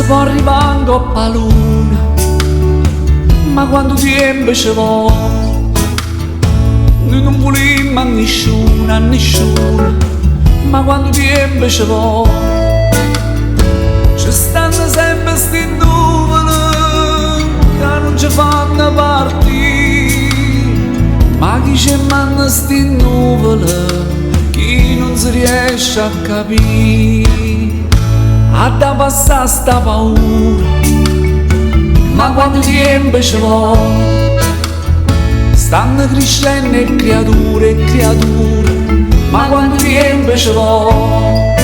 può arrivare in coppa a luna, ma quando tempo ci vuole, noi non vogliamo a nessuno, ma quando tempo ci vuole, ci stanno sempre sti nuvole che non ci fanno partire, ma chi ci manda sti nuvole chi non si riesce a capire, a da passare sta paura, ma quando tempo ci vuole, stanno crescendo e creature, ma quando tempo ci vuole,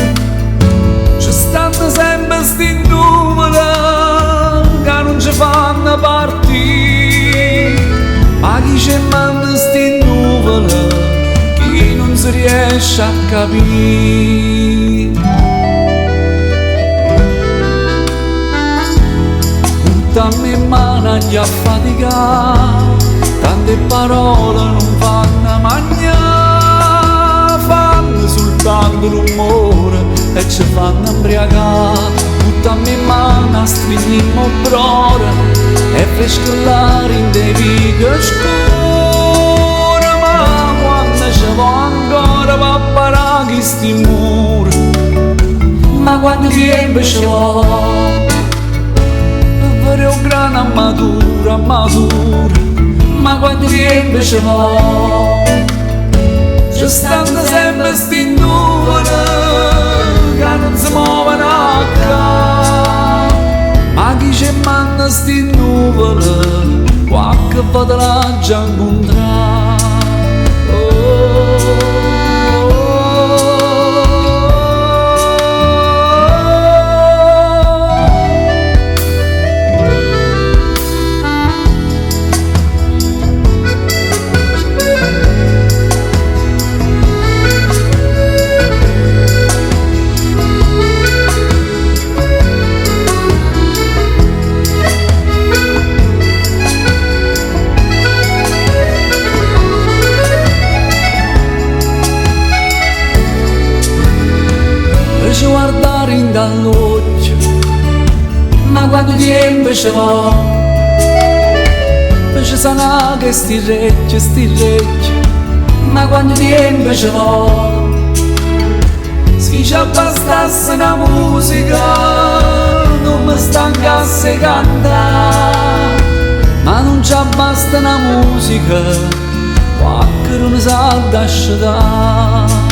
ci stanno sempre sti nuvole che non ci fanno partire, ma chi ci manda sti nuvole chi non si riesce a capire. Dammi in mano agli affaticati, tante parole non fanno mangiare, fanno soltanto rumore e ci fanno imbriagare. Buttami in mano a stringimmo brore e frescolare in dei vicoli scuri, ma quando ci vo ancora va parare questi muri, ma quando tempo ci vuole è un grano matura, ma quando tempo ci vuole, ci stanno sempre sti nuvole che non si muovono a ca, ma chi ci manda sti nuvole qualche volta l'ha già incontrata. Ci guardare in dall'occhio, ma quando tempo ci vuole, ci sono che sti recchi, ma quando tempo ci vuole, se ci abbastasse una musica non mi stancasse cantare, ma non ci basta una musica qualche non sa da asciugare.